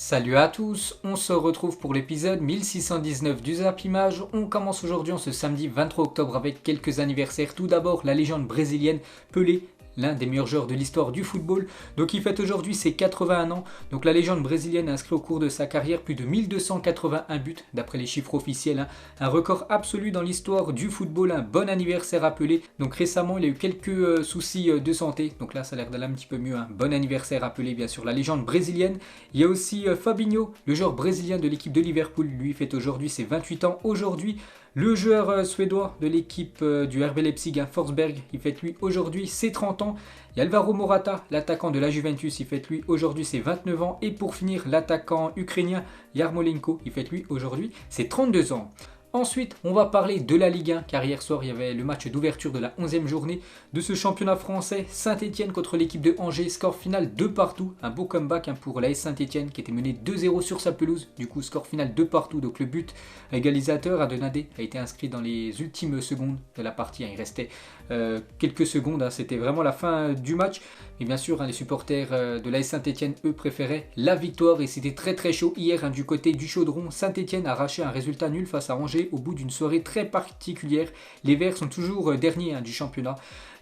Salut à tous, on se retrouve pour l'épisode 1619 du Zap Image. On commence aujourd'hui en ce samedi 23 octobre avec quelques anniversaires. Tout d'abord, la légende brésilienne Pelé, l'un des meilleurs joueurs de l'histoire du football. Donc il fête aujourd'hui ses 81 ans. Donc la légende brésilienne a inscrit au cours de sa carrière plus de 1281 buts d'après les chiffres officiels. Un record absolu dans l'histoire du football. Un bon anniversaire à Pelé. Donc récemment il a eu quelques soucis de santé. Donc là ça a l'air d'aller un petit peu mieux. Un bon anniversaire à Pelé, bien sûr, la légende brésilienne. Il y a aussi Fabinho, le joueur brésilien de l'équipe de Liverpool. Lui fête aujourd'hui ses 28 ans. Aujourd'hui, le joueur suédois de l'équipe du RB Leipzig, Forsberg, il fête lui aujourd'hui ses 30 ans. Il y a Alvaro Morata, l'attaquant de la Juventus, il fête lui aujourd'hui ses 29 ans. Et pour finir, l'attaquant ukrainien Yarmolenko, il fête lui aujourd'hui ses 32 ans. Ensuite, on va parler de la Ligue 1, car hier soir, il y avait le match d'ouverture de la 11e journée de ce championnat français. Saint-Etienne contre l'équipe de Angers, score final 2 partout. Un beau comeback pour l'AS Saint-Etienne qui était mené 2-0 sur sa pelouse. Du coup, score final 2 partout. Donc le but égalisateur à Donadé a été inscrit dans les ultimes secondes de la partie. Il restait quelques secondes, c'était vraiment la fin du match. Mais bien sûr, les supporters de l'AS Saint-Etienne, eux, préféraient la victoire. Et c'était très très chaud hier du côté du Chaudron. Saint-Etienne a arraché un résultat nul face à Angers au bout d'une soirée très particulière. Les Verts sont toujours derniers du championnat.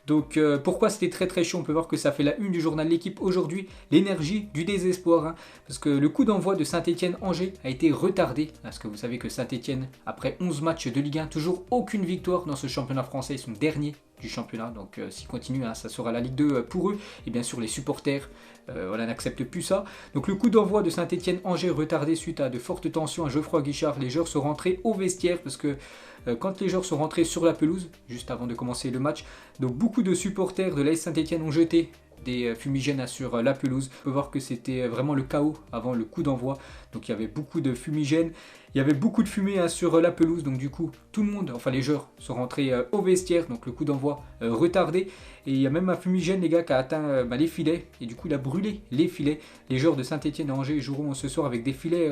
Donc pourquoi c'était très très chaud? On peut voir que ça fait la une du journal L'équipe aujourd'hui. L'énergie du désespoir. Parce que le coup d'envoi de Saint-Etienne-Angers a été retardé. Parce que vous savez que Saint-Etienne, après 11 matchs de Ligue 1, toujours aucune victoire dans ce championnat français. Ils sont derniers du championnat. Donc s'ils continuent, ça sera la Ligue 2 pour eux. Et bien sûr les supporters n'acceptent plus ça. Donc le coup d'envoi de Saint-Etienne-Angers retardé suite à de fortes tensions à Geoffroy Guichard. Les joueurs sont rentrés au vestiaire parce que quand les joueurs sont rentrés sur la pelouse, juste avant de commencer le match, donc beaucoup de supporters de l'AS Saint-Etienne ont jeté des fumigènes sur la pelouse. On peut voir que c'était vraiment le chaos avant le coup d'envoi. Donc il y avait beaucoup de fumigènes, il y avait beaucoup de fumée sur la pelouse. Donc du coup, tout le monde, enfin les joueurs, sont rentrés au vestiaire. Donc le coup d'envoi retardé. Et il y a même un fumigène, les gars, qui a atteint les filets. Et du coup, il a brûlé les filets. Les joueurs de Saint-Etienne et Angers joueront ce soir avec des filets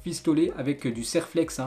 fistolés avec du Serflex,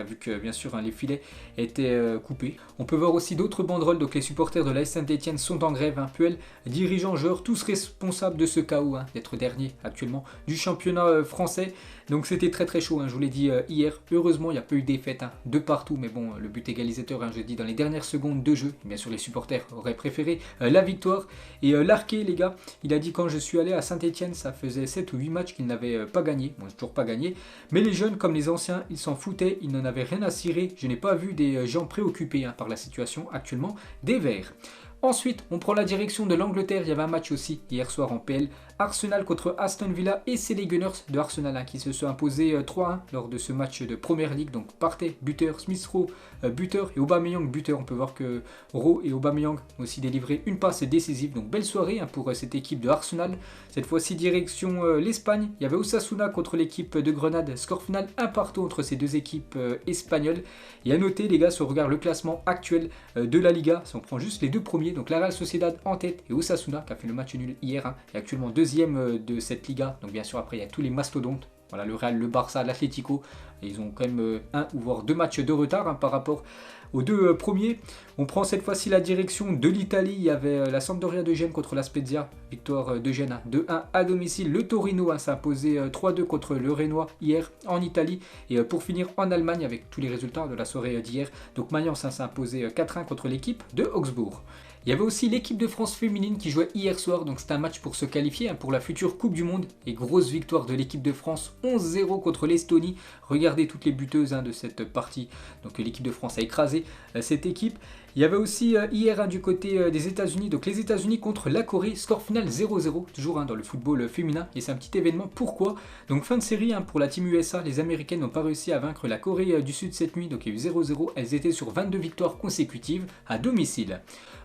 vu que bien sûr les filets étaient coupés. On peut voir aussi d'autres banderoles, donc les supporters de l'AS Saint-Etienne sont en grève. Puel, dirigeants, joueurs, tous responsables de ce chaos, d'être dernier actuellement du championnat français. Donc c'était très très chaud, je vous l'ai dit hier. Heureusement il n'y a pas eu de défaite de partout, mais bon, le but égalisateur, je dis dans les dernières secondes de jeu. Et bien sûr les supporters auraient préféré la victoire. Et Larquet, les gars, il a dit: quand je suis allé à Saint-Etienne, ça faisait 7 ou 8 matchs qu'il n'avait pas gagné. Bon, j'ai toujours pas gagné, mais les jeunes comme les anciens, ils s'en foutaient, ils n'en avaient rien à cirer. Je n'ai pas vu des gens préoccupés par la situation actuellement des Verts. Ensuite, on prend la direction de l'Angleterre. Il y avait un match aussi hier soir en PL. Arsenal contre Aston Villa, et c'est les Gunners de Arsenal qui se sont imposés 3-1 lors de ce match de Première Ligue. Donc Partey, buteur, Smith Rowe, buteur, et Aubameyang, buteur. On peut voir que Rowe et Aubameyang ont aussi délivré une passe décisive. Donc belle soirée pour cette équipe de Arsenal. Cette fois-ci direction l'Espagne. Il y avait Osasuna contre l'équipe de Grenade. Score final 1 partout entre ces deux équipes espagnoles. Et à noter, les gars, si on regarde le classement actuel de la Liga, si on prend juste les deux premiers, donc la Real Sociedad en tête et Osasuna qui a fait le match nul hier, est actuellement deuxième de cette Liga. Donc bien sûr après il y a tous les mastodontes, voilà, le Real, le Barça, l'Atlético, et ils ont quand même un ou voire deux matchs de retard par rapport aux deux premiers. On prend cette fois-ci la direction de l'Italie. Il y avait la Sampdoria de Gênes contre la Spezia, victoire de Gênes 2-1 à domicile. Le Torino s'est imposé 3-2 contre le Renoir hier en Italie. Et pour finir en Allemagne avec tous les résultats de la soirée d'hier, donc Mayence s'est imposé 4-1 contre l'équipe de Augsbourg. Il y avait aussi l'équipe de France féminine qui jouait hier soir, donc c'était un match pour se qualifier pour la future Coupe du Monde. Et grosse victoire de l'équipe de France, 11-0 contre l'Estonie. Regardez toutes les buteuses de cette partie. Donc l'équipe de France a écrasé cette équipe. Il y avait aussi hier du côté des États-Unis, donc les États-Unis contre la Corée, score final 0-0, toujours dans le football féminin, et c'est un petit événement. Pourquoi? Donc fin de série pour la team USA, les Américaines n'ont pas réussi à vaincre la Corée du Sud cette nuit, donc il y a eu 0-0, elles étaient sur 22 victoires consécutives à domicile.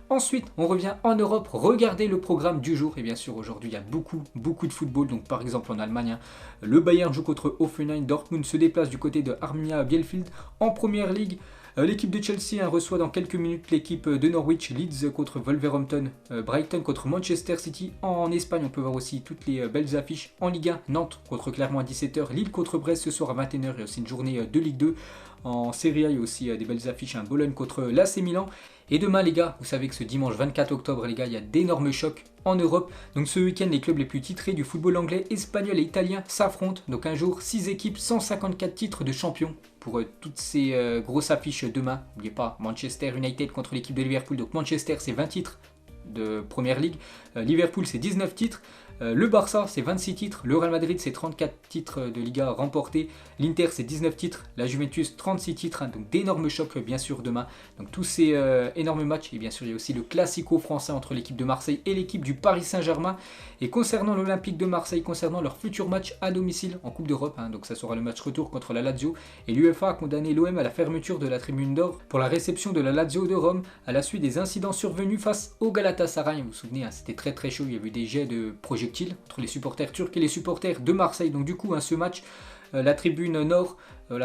Ensuite, on revient en Europe, regardez le programme du jour, et bien sûr aujourd'hui il y a beaucoup de football. Donc par exemple en Allemagne, le Bayern joue contre Hoffenheim, Dortmund se déplace du côté de Arminia Bielefeld. En Première Ligue, l'équipe de Chelsea reçoit dans quelques minutes l'équipe de Norwich, Leeds contre Wolverhampton, Brighton contre Manchester City. En Espagne, on peut voir aussi toutes les belles affiches. En Ligue 1, Nantes contre Clermont à 17h, Lille contre Brest ce soir à 21h, et aussi une journée de Ligue 2. En Serie A, il y a aussi des belles affiches, Bologne contre l'AC Milan. Et demain les gars, vous savez que ce dimanche 24 octobre les gars, il y a d'énormes chocs en Europe. Donc ce week-end, les clubs les plus titrés du football anglais, espagnol et italien s'affrontent. Donc un jour, 6 équipes, 154 titres de champions pour toutes ces grosses affiches demain. N'oubliez pas, Manchester United contre l'équipe de Liverpool. Donc Manchester, c'est 20 titres de Première Ligue. Liverpool, c'est 19 titres. Le Barça, c'est 26 titres. Le Real Madrid, c'est 34 titres de Liga remportés. L'Inter, c'est 19 titres. La Juventus, 36 titres. Donc d'énormes chocs, bien sûr, demain. Donc tous ces énormes matchs. Et bien sûr, il y a aussi le Classico français entre l'équipe de Marseille et l'équipe du Paris Saint-Germain. Et concernant l'Olympique de Marseille, concernant leur futur match à domicile en Coupe d'Europe, donc ça sera le match retour contre la Lazio. Et l'UEFA a condamné l'OM à la fermeture de la tribune d'or pour la réception de la Lazio de Rome à la suite des incidents survenus face au Galatasaray. Vous vous souvenez, c'était très chaud. Il y a eu des jets de projectiles entre les supporters turcs et les supporters de Marseille. Donc du coup, ce match, la tribune nord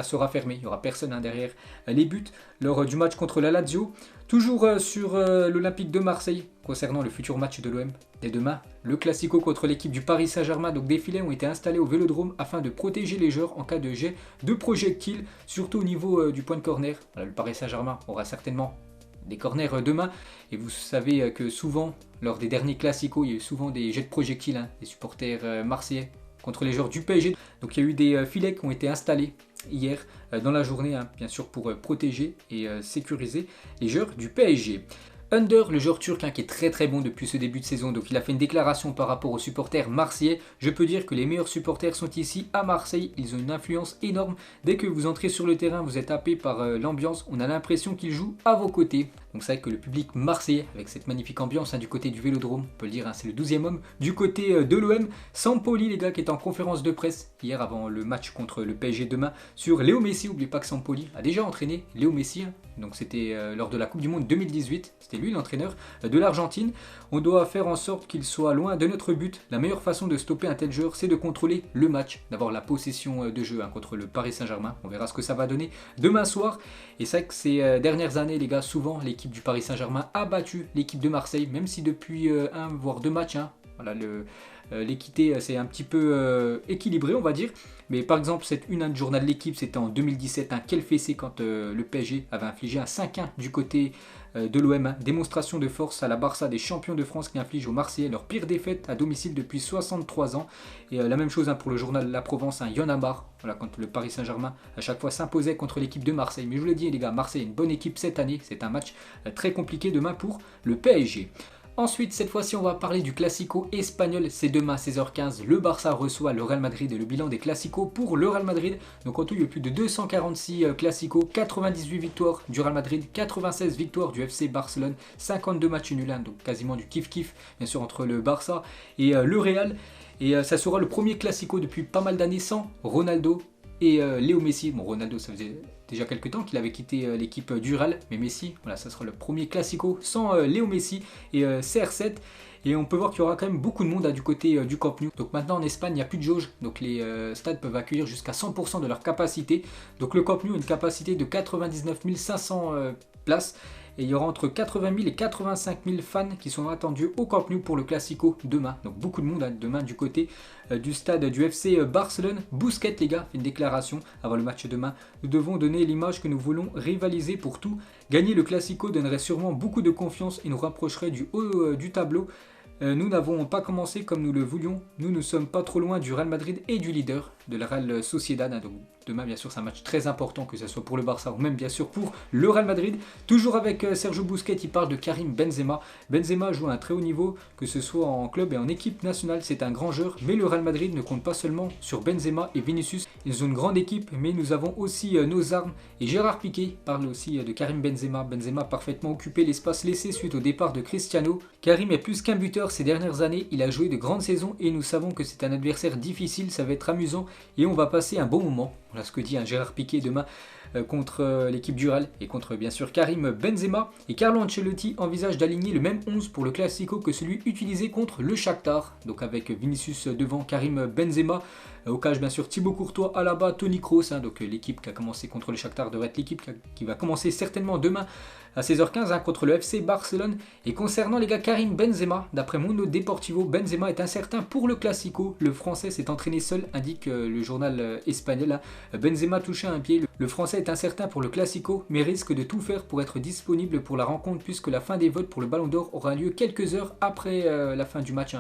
sera fermée. Il n'y aura personne derrière les buts lors du match contre la Lazio. Toujours sur l'Olympique de Marseille, concernant le futur match de l'OM dès demain, le Classico contre l'équipe du Paris Saint-Germain. Donc des filets ont été installés au Vélodrome afin de protéger les joueurs en cas de jet de projectiles, surtout au niveau du point de corner. Voilà, le Paris Saint-Germain aura certainement des corners demain, et vous savez que souvent lors des derniers classicos il y a eu souvent des jets de projectiles des supporters marseillais contre les joueurs du PSG. Donc il y a eu des filets qui ont été installés hier dans la journée, bien sûr pour protéger et sécuriser les joueurs du PSG. Under, le joueur turc qui est très bon depuis ce début de saison, donc il a fait une déclaration par rapport aux supporters marseillais. Je peux dire que les meilleurs supporters sont ici à Marseille, ils ont une influence énorme. Dès que vous entrez sur le terrain, vous êtes happé par l'ambiance, on a l'impression qu'ils jouent à vos côtés. Donc c'est vrai que le public marseillais, avec cette magnifique ambiance du côté du Vélodrome, on peut le dire, c'est le 12e homme. Du côté de l'OM, Sampoli les gars qui est en conférence de presse hier avant le match contre le PSG demain sur Léo Messi. N'oubliez pas que Sampoli a déjà entraîné Léo Messi, donc c'était lors de la Coupe du Monde 2018, c'était lui l'entraîneur de l'Argentine. On doit faire en sorte qu'il soit loin de notre but. La meilleure façon de stopper un tel joueur, c'est de contrôler le match, d'avoir la possession de jeu contre le Paris Saint-Germain. On verra ce que ça va donner demain soir. Et c'est vrai que ces dernières années les gars, souvent l'équipe du Paris Saint-Germain a battu l'équipe de Marseille, même si depuis un voire deux matchs, voilà, l'équité c'est un petit peu équilibré on va dire. Mais par exemple cette une du journal de l'équipe, c'était en 2017, quel fessé quand le PSG avait infligé un 5-1 du côté de l'OM. Démonstration de force à la Barça des champions de France qui infligent aux Marseillais leur pire défaite à domicile depuis 63 ans. Et la même chose pour le journal La Provence, Y'en a marre, voilà, quand le Paris Saint-Germain à chaque fois s'imposait contre l'équipe de Marseille. Mais je vous l'ai dit les gars, Marseille est une bonne équipe cette année, c'est un match très compliqué demain pour le PSG. Ensuite, cette fois-ci, on va parler du Classico espagnol. C'est demain à 16h15. Le Barça reçoit le Real Madrid et le bilan des Classicos pour le Real Madrid. Donc en tout, il y a eu plus de 246 Classicos, 98 victoires du Real Madrid, 96 victoires du FC Barcelone, 52 matchs nuls, donc quasiment du kiff-kiff, bien sûr, entre le Barça et le Real. Et ça sera le premier Classico depuis pas mal d'années sans Ronaldo et Léo Messi. Bon, Ronaldo, ça faisait déjà quelques temps qu'il avait quitté l'équipe du Real, mais Messi, voilà, ça sera le premier Classico sans Léo Messi et CR7. Et on peut voir qu'il y aura quand même beaucoup de monde du côté du Camp Nou. Donc maintenant en Espagne, il n'y a plus de jauge, donc les stades peuvent accueillir jusqu'à 100% de leur capacité. Donc le Camp Nou a une capacité de 99 500 places. Et il y aura entre 80 000 et 85 000 fans qui sont attendus au Camp Nou pour le Classico demain. Donc beaucoup de monde demain du côté du stade du FC Barcelone. Busquets les gars fait une déclaration avant le match demain. Nous devons donner l'image que nous voulons rivaliser pour tout. Gagner le Classico donnerait sûrement beaucoup de confiance et nous rapprocherait du haut du tableau. Nous n'avons pas commencé comme nous le voulions. Nous ne sommes pas trop loin du Real Madrid et du leader de la Real Sociedad. Donc demain, bien sûr, c'est un match très important, que ce soit pour le Barça ou même, bien sûr, pour le Real Madrid. Toujours avec Sergio Busquets, il parle de Karim Benzema. Benzema joue à un très haut niveau, que ce soit en club et en équipe nationale. C'est un grand joueur, mais le Real Madrid ne compte pas seulement sur Benzema et Vinicius. Ils ont une grande équipe, mais nous avons aussi nos armes. Et Gérard Piqué parle aussi de Karim Benzema. Benzema a parfaitement occupé l'espace laissé suite au départ de Cristiano. Karim est plus qu'un buteur ces dernières années. Il a joué de grandes saisons et nous savons que c'est un adversaire difficile. Ça va être amusant et on va passer un bon moment. Voilà ce que dit Gérard Piqué demain contre l'équipe du Real et contre bien sûr Karim Benzema. Et Carlo Ancelotti envisage d'aligner le même 11 pour le Classico que celui utilisé contre le Shakhtar. Donc avec Vinicius devant Karim Benzema. Au cage, bien sûr, Thibaut Courtois, Alaba, Toni Kroos, donc l'équipe qui a commencé contre le Shakhtar devrait être l'équipe qui va commencer certainement demain à 16h15 contre le FC Barcelone. Et concernant les gars, Karim Benzema, d'après Mundo Deportivo, Benzema est incertain pour le Classico. Le Français s'est entraîné seul, indique le journal espagnol. Benzema touché à un pied. Le Français est incertain pour le Classico, mais risque de tout faire pour être disponible pour la rencontre, puisque la fin des votes pour le Ballon d'Or aura lieu quelques heures après la fin du match.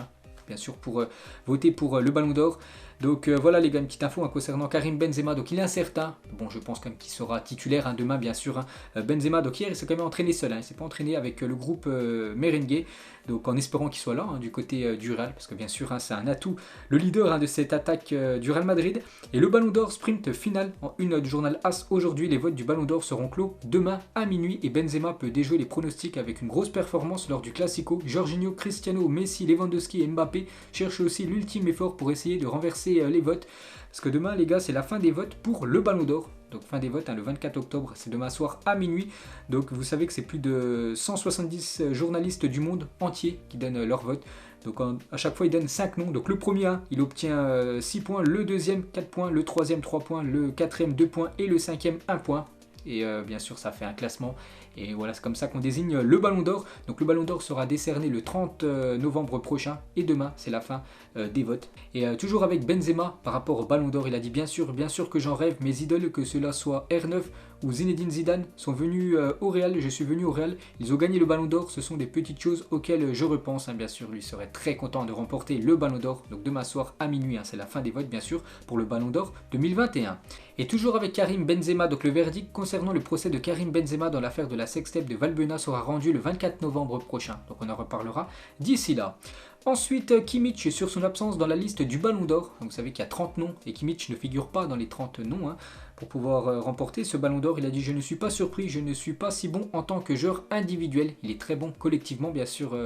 Bien sûr, pour voter pour le Ballon d'Or. Donc voilà les gars, une petite info concernant Karim Benzema. Donc il est incertain. Bon, je pense quand même qu'il sera titulaire demain, bien sûr. Benzema, donc hier il s'est quand même entraîné seul. Il ne s'est pas entraîné avec le groupe merengue. Donc en espérant qu'il soit là du côté du Real, parce que bien sûr c'est un atout, le leader de cette attaque du Real Madrid. Et le Ballon d'Or sprint final en une du journal AS aujourd'hui. Les votes du Ballon d'Or seront clos demain à minuit et Benzema peut déjouer les pronostics avec une grosse performance lors du Classico. Jorginho, Cristiano, Messi, Lewandowski et Mbappé cherchent aussi l'ultime effort pour essayer de renverser les votes. Parce que demain les gars, c'est la fin des votes pour le Ballon d'Or. Donc fin des votes le 24 octobre, c'est demain soir à minuit. Donc vous savez que c'est plus de 170 journalistes du monde entier qui donnent leur vote. Donc à chaque fois ils donnent 5 noms. Donc le premier il obtient 6 points, le deuxième 4 points, le troisième 3 points, le quatrième 2 points et le cinquième 1 point. Et bien sûr ça fait un classement. Et voilà, c'est comme ça qu'on désigne le Ballon d'Or. Donc le Ballon d'Or sera décerné le 30 novembre prochain. Et demain, c'est la fin des votes. Et toujours avec Benzema, par rapport au Ballon d'Or, il a dit bien sûr que j'en rêve. Mes idoles, que cela soit R9 ou Zinedine Zidane, sont venus au Real. Je suis venu au Real. Ils ont gagné le Ballon d'Or. Ce sont des petites choses auxquelles je repense. Bien sûr, lui serait très content de remporter le Ballon d'Or. Donc demain soir à minuit, c'est la fin des votes, bien sûr, pour le Ballon d'Or 2021. Et toujours avec Karim Benzema, donc le verdict concernant le procès de Karim Benzema dans l'affaire de la sextape de Valbuena sera rendu le 24 novembre prochain. Donc on en reparlera d'ici là. Ensuite, Kimmich sur son absence dans la liste du Ballon d'Or. Donc, vous savez qu'il y a 30 noms et Kimmich ne figure pas dans les 30 noms. Pour pouvoir remporter ce Ballon d'Or, il a dit « Je ne suis pas surpris, je ne suis pas si bon en tant que joueur individuel. » Il est très bon collectivement, bien sûr,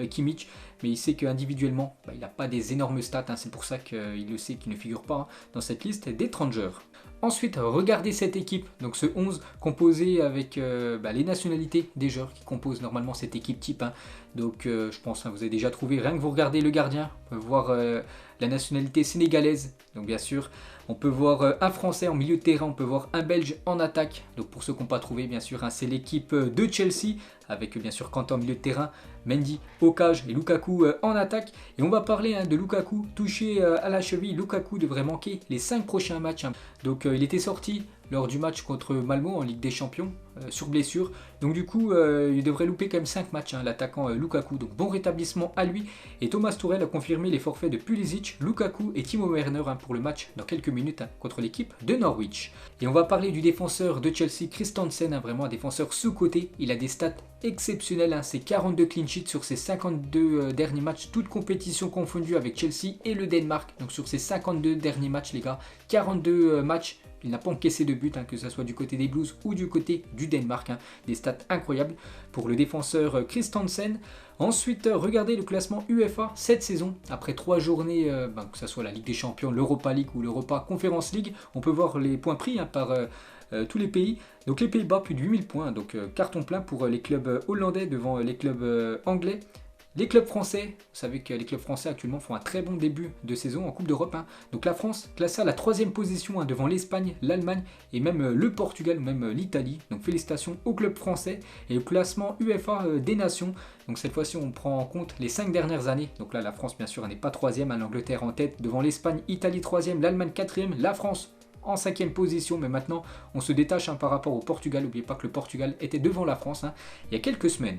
Kimmich. Mais il sait qu'individuellement, il n'a pas des énormes stats. C'est pour ça qu'il le sait qu'il ne figure pas dans cette liste des 30 joueurs. Ensuite, regardez cette équipe, donc ce 11 composé avec les nationalités des joueurs qui composent normalement cette équipe type. Donc je pense vous avez déjà trouvé, rien que vous regardez le gardien, on peut voir la nationalité sénégalaise, donc bien sûr. On peut voir un Français en milieu de terrain, on peut voir un Belge en attaque. Donc pour ceux qui n'ont pas trouvé, bien sûr, c'est l'équipe de Chelsea, avec bien sûr Kanté en milieu de terrain, Mendy au cage et Lukaku en attaque. Et on va parler de Lukaku, touché à la cheville. Lukaku devrait manquer les 5 prochains matchs. Donc il était sorti lors du match contre Malmo en Ligue des Champions sur blessure. Donc du coup, il devrait louper quand même 5 matchs, l'attaquant Lukaku. Donc bon rétablissement à lui. Et Thomas Tuchel a confirmé les forfaits de Pulisic, Lukaku et Timo Werner pour le match dans quelques minutes contre l'équipe de Norwich. Et on va parler du défenseur de Chelsea, Christensen, vraiment un défenseur sous-coté. Il a des stats exceptionnelles, c'est 42 clean sheets sur ses 52 derniers matchs, toutes compétitions confondues avec Chelsea et le Danemark. Donc sur ses 52 derniers matchs les gars, 42 matchs. Il n'a pas encaissé de but, que ce soit du côté des Blues ou du côté du Danemark. Des stats incroyables pour le défenseur Christensen. Ensuite, regardez le classement UEFA cette saison. Après 3 journées, que ce soit la Ligue des Champions, l'Europa League ou l'Europa Conference League, on peut voir les points pris par tous les pays. Donc les Pays-Bas, plus de 8000 points. Donc carton plein pour les clubs hollandais devant les clubs anglais. Les clubs français, vous savez que les clubs français actuellement font un très bon début de saison en Coupe d'Europe. Donc la France classée à la 3e position devant l'Espagne, l'Allemagne et même le Portugal ou même l'Italie. Donc félicitations aux clubs français. Et le classement UEFA des nations. Donc cette fois-ci on prend en compte les 5 dernières années. Donc là la France bien sûr n'est pas 3e, l'Angleterre en tête devant l'Espagne, Italie 3e, l'Allemagne 4e, la France en 5e position, mais maintenant on se détache par rapport au Portugal. N'oubliez pas que le Portugal était devant la France il y a quelques semaines.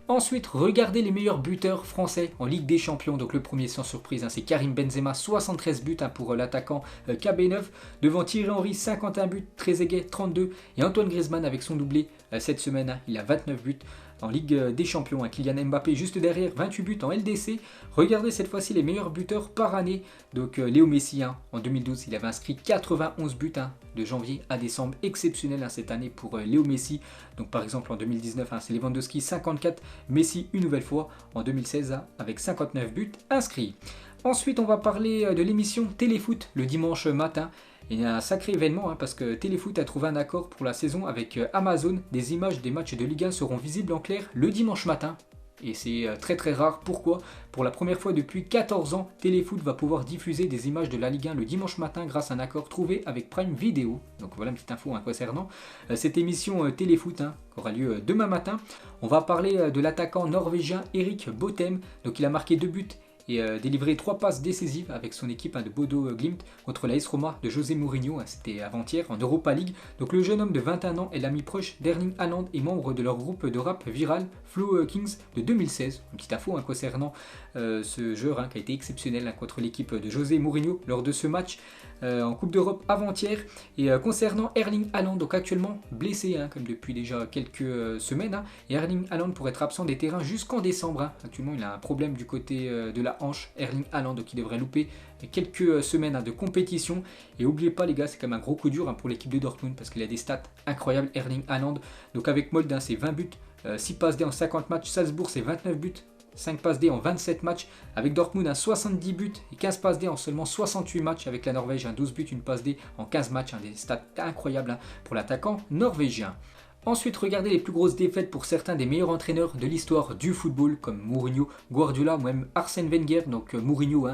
Ensuite, regardez les meilleurs buteurs français en Ligue des Champions. Donc le premier sans surprise, c'est Karim Benzema, 73 buts pour l'attaquant KB9. Devant Thierry Henry, 51 buts, Trezeguet 32 et Antoine Griezmann avec son doublé cette semaine. Il a 29 buts en Ligue des Champions. Kylian Mbappé juste derrière, 28 buts en LDC. Regardez cette fois-ci les meilleurs buteurs par année. Donc Léo Messi, en 2012, il avait inscrit 91 buts de janvier à décembre. Exceptionnel cette année pour Léo Messi. Donc par exemple en 2019, c'est Lewandowski 54, Messi une nouvelle fois en 2016 avec 59 buts inscrits. Ensuite, on va parler de l'émission Téléfoot le dimanche matin. Il y a un sacré événement parce que Téléfoot a trouvé un accord pour la saison avec Amazon. Des images des matchs de Ligue 1 seront visibles en clair le dimanche matin. Et c'est très très rare. Pourquoi? Pour la première fois depuis 14 ans, Téléfoot va pouvoir diffuser des images de la Ligue 1 le dimanche matin grâce à un accord trouvé avec Prime Video. Donc voilà une petite info concernant cette émission Téléfoot qui aura lieu demain matin. On va parler de l'attaquant norvégien Erik Botheim. Donc il a marqué 2 buts et délivré 3 passes décisives avec son équipe de Bodo Glimt contre l'AS Roma de José Mourinho, c'était avant-hier en Europa League. Donc le jeune homme de 21 ans est l'ami proche d'Erling Haaland et membre de leur groupe de rap viral Flow Kings de 2016. Une petite info concernant ce joueur qui a été exceptionnel contre l'équipe de José Mourinho lors de ce match en Coupe d'Europe avant-hier. Et concernant Erling Haaland, donc actuellement blessé comme depuis déjà quelques semaines, et Erling Haaland pourrait être absent des terrains jusqu'en décembre. Actuellement il a un problème du côté de la hanche, Erling Haaland, donc il devrait louper quelques semaines de compétition. Et n'oubliez pas les gars, c'est quand même un gros coup dur pour l'équipe de Dortmund parce qu'il a des stats incroyables Erling Haaland. Donc avec Molde c'est 20 buts, 6 passes D en 50 matchs, Salzbourg c'est 29 buts, 5 passes D en 27 matchs, avec Dortmund 70 buts et 15 passes D en seulement 68 matchs, avec la Norvège 12 buts, une passe D en 15 matchs, des stats incroyables pour l'attaquant norvégien. Ensuite, regardez les plus grosses défaites pour certains des meilleurs entraîneurs de l'histoire du football, comme Mourinho, Guardiola ou même Arsène Wenger. Donc Mourinho,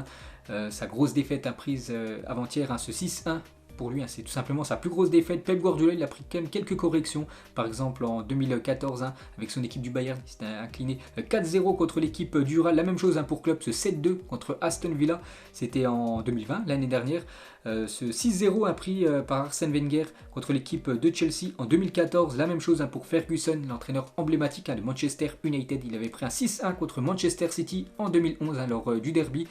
sa grosse défaite prise avant-hier, ce 6-1. Pour lui, c'est tout simplement sa plus grosse défaite. Pep Guardiola, il a pris quand même quelques corrections. Par exemple, en 2014, avec son équipe du Bayern, il s'était incliné 4-0 contre l'équipe du Real. La même chose pour Klopp, ce 7-2 contre Aston Villa. C'était en 2020, l'année dernière. Ce 6-0 pris par Arsène Wenger contre l'équipe de Chelsea en 2014. La même chose pour Ferguson, l'entraîneur emblématique de Manchester United. Il avait pris un 6-1 contre Manchester City en 2011 lors du derby.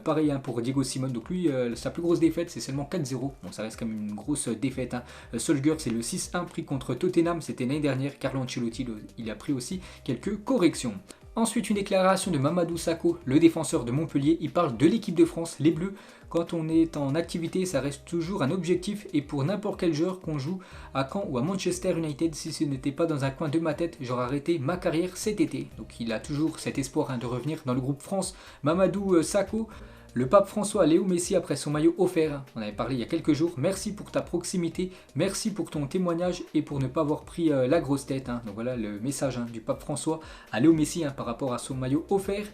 Pareil pour Diego Simone. Donc lui, sa plus grosse défaite, c'est seulement 4-0. Bon, ça reste quand même une grosse défaite. Solskjaer, c'est le 6-1 pris contre Tottenham. C'était l'année dernière. Carlo Ancelotti, il a pris aussi quelques corrections. Ensuite, une déclaration de Mamadou Sakho, le défenseur de Montpellier. Il parle de l'équipe de France, les Bleus. Quand on est en activité, ça reste toujours un objectif. Et pour n'importe quel joueur qu'on joue à Caen ou à Manchester United, si ce n'était pas dans un coin de ma tête, j'aurais arrêté ma carrière cet été. Donc il a toujours cet espoir de revenir dans le groupe France. Mamadou Sakho. Le pape François à Léo Messi après son maillot offert. On avait parlé il y a quelques jours. Merci pour ta proximité, merci pour ton témoignage et pour ne pas avoir pris la grosse tête. Donc voilà le message du pape François à Léo Messi par rapport à son maillot offert.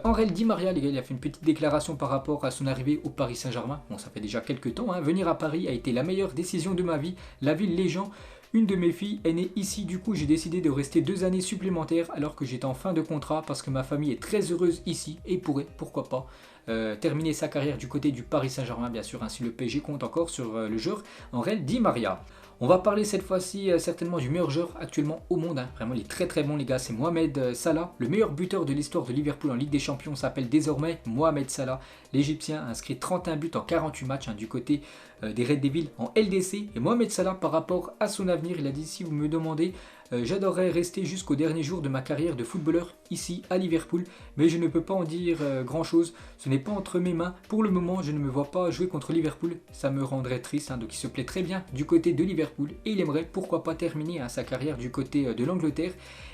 Angel Di Maria, les gars, il a fait une petite déclaration par rapport à son arrivée au Paris Saint-Germain. Bon, ça fait déjà quelques temps. Venir à Paris a été la meilleure décision de ma vie. La ville, les gens. Une de mes filles est née ici, du coup j'ai décidé de rester 2 années supplémentaires alors que j'étais en fin de contrat parce que ma famille est très heureuse ici et pourrait, pourquoi pas, terminer sa carrière du côté du Paris Saint-Germain, bien sûr, si le PSG compte encore sur le joueur Angel Di Maria. On va parler cette fois-ci certainement du meilleur joueur actuellement au monde. Vraiment, il est très très bon les gars, c'est Mohamed Salah. Le meilleur buteur de l'histoire de Liverpool en Ligue des Champions s'appelle désormais Mohamed Salah. L'Égyptien a inscrit 31 buts en 48 matchs du côté des Red Devils en LDC. Et Mohamed Salah, par rapport à son avenir, il a dit: si vous me demandez, j'adorerais rester jusqu'au dernier jour de ma carrière de footballeur ici à Liverpool, mais je ne peux pas en dire grand chose, ce n'est pas entre mes mains. Pour le moment, je ne me vois pas jouer contre Liverpool, ça me rendrait triste. Donc il se plaît très bien du côté de Liverpool et il aimerait pourquoi pas terminer sa carrière du côté de l'Angleterre.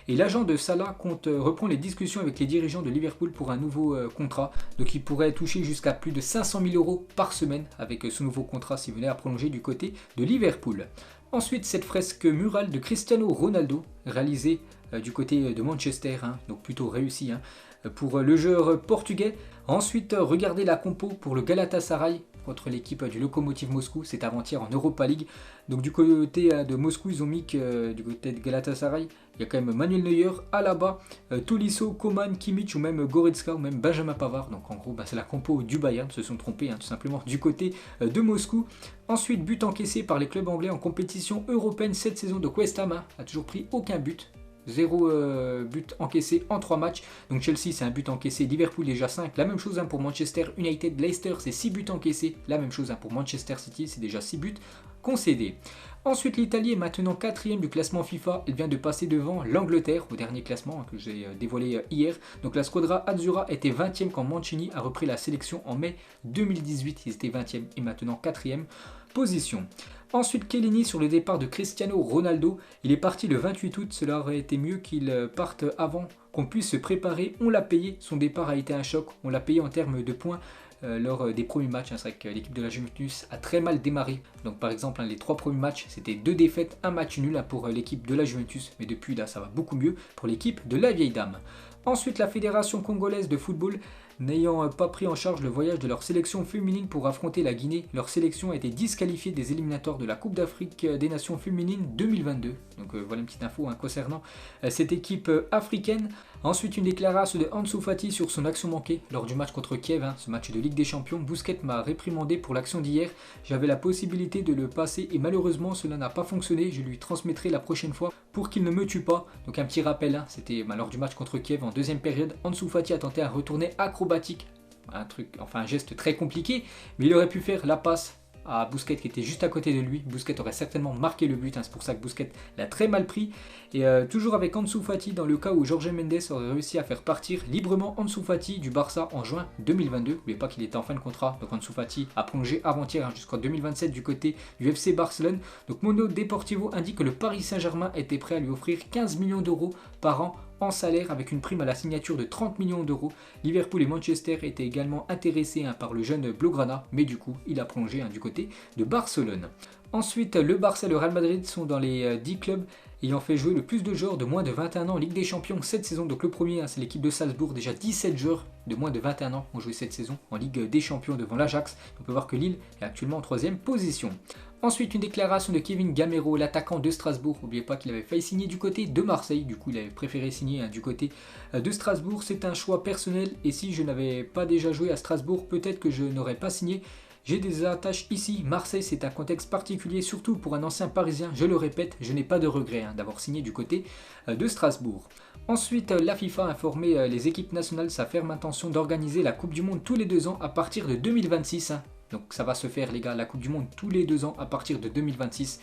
Et l'agent de Salah compte reprendre les discussions avec les dirigeants de Liverpool pour un nouveau contrat. Donc il pourrait toucher jusqu'à plus de 500 000 € par semaine avec ce nouveau contrat s'il venait à prolonger du côté de Liverpool. Ensuite, cette fresque murale de Cristiano Ronaldo, réalisée du côté de Manchester, donc plutôt réussie pour le joueur portugais. Ensuite, regardez la compo pour le Galatasaray contre l'équipe du Lokomotiv Moscou, c'est avant-hier en Europa League. Donc du côté de Moscou, ils ont mis que du côté de Galatasaray, il y a quand même Manuel Neuer, Alaba, Tolisso, Coman, Kimmich ou même Goretzka ou même Benjamin Pavard. Donc en gros, c'est la compo du Bayern, se sont trompés tout simplement du côté de Moscou. Ensuite, but encaissé par les clubs anglais en compétition européenne cette saison. Donc West Ham a toujours pris aucun but. 0 but encaissé en 3 matchs. Donc Chelsea c'est un but encaissé, Liverpool déjà 5. La même chose pour Manchester United, Leicester c'est 6 buts encaissés. La même chose pour Manchester City, c'est déjà 6 buts concédés. Ensuite l'Italie est maintenant 4ème du classement FIFA. Elle vient de passer devant l'Angleterre au dernier classement que j'ai dévoilé hier. Donc la Squadra Azzurra était 20ème quand Mancini a repris la sélection en mai 2018. Ils étaient 20ème et maintenant 4ème position. Ensuite, Chiellini sur le départ de Cristiano Ronaldo. Il est parti le 28 août. Cela aurait été mieux qu'il parte avant qu'on puisse se préparer. On l'a payé. Son départ a été un choc. On l'a payé en termes de points lors des premiers matchs. C'est vrai que l'équipe de la Juventus a très mal démarré. Donc par exemple, les 3 premiers matchs, c'était 2 défaites, 1 match nul pour l'équipe de la Juventus. Mais depuis là, ça va beaucoup mieux pour l'équipe de la vieille dame. Ensuite, la Fédération congolaise de football n'ayant pas pris en charge le voyage de leur sélection féminine pour affronter la Guinée, leur sélection a été disqualifiée des éliminatoires de la Coupe d'Afrique des Nations féminines 2022. Donc voilà une petite info concernant cette équipe africaine. Ensuite, une déclaration de Ansu Fati sur son action manquée lors du match contre Kiev, ce match de Ligue des Champions. Busquets m'a réprimandé pour l'action d'hier. J'avais la possibilité de le passer et malheureusement cela n'a pas fonctionné. Je lui transmettrai la prochaine fois pour qu'il ne me tue pas. Donc un petit rappel, c'était lors du match contre Kiev en deuxième période. Ansu Fati a tenté un retourné acrobatique, un geste très compliqué, mais il aurait pu faire la passe à Busquets qui était juste à côté de lui. Busquets aurait certainement marqué le but, c'est pour ça que Busquets l'a très mal pris. Et toujours avec Ansu Fati, dans le cas où Jorge Mendes aurait réussi à faire partir librement Ansu Fati du Barça en juin 2022. N'oubliez pas qu'il était en fin de contrat, donc Ansu Fati a prolongé avant-hier jusqu'en 2027 du côté du FC Barcelone. Donc Mundo Deportivo indique que le Paris Saint-Germain était prêt à lui offrir 15 millions d'euros par an en salaire avec une prime à la signature de 30 millions d'euros. Liverpool et Manchester étaient également intéressés par le jeune Blaugrana, mais du coup il a plongé du côté de Barcelone. Ensuite, le Barça et le Real Madrid sont dans les 10 clubs ayant fait jouer le plus de joueurs de moins de 21 ans en Ligue des Champions cette saison. Donc le premier, c'est l'équipe de Salzbourg. Déjà 17 joueurs de moins de 21 ans ont joué cette saison en Ligue des Champions devant l'Ajax. On peut voir que Lille est actuellement en 3e position. Ensuite, une déclaration de Kevin Gamero, l'attaquant de Strasbourg. N'oubliez pas qu'il avait failli signer du côté de Marseille. Du coup, il avait préféré signer du côté de Strasbourg. C'est un choix personnel et si je n'avais pas déjà joué à Strasbourg, peut-être que je n'aurais pas signé. J'ai des attaches ici. Marseille, c'est un contexte particulier, surtout pour un ancien parisien. Je le répète, je n'ai pas de regret d'avoir signé du côté de Strasbourg. Ensuite, la FIFA a informé les équipes nationales de sa ferme intention d'organiser la Coupe du Monde tous les 2 ans à partir de 2026. Donc ça va se faire les gars, la Coupe du Monde tous les 2 ans à partir de 2026.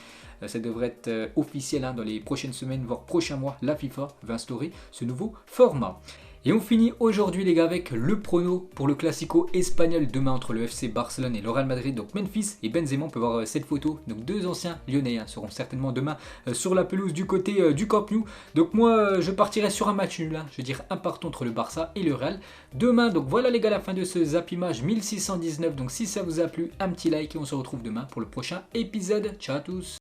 Ça devrait être officiel dans les prochaines semaines, voire prochains mois. La FIFA va instaurer ce nouveau format. Et on finit aujourd'hui les gars avec le prono pour le Classico espagnol demain entre le FC Barcelone et le Real Madrid. Donc Memphis et Benzema, on peut voir cette photo. Donc 2 anciens lyonnais seront certainement demain sur la pelouse du côté du Camp Nou. Donc moi je partirai sur un match nul, je veux dire un partout entre le Barça et le Real. Demain, donc voilà les gars la fin de ce Zapimage 1619. Donc si ça vous a plu, un petit like et on se retrouve demain pour le prochain épisode. Ciao à tous.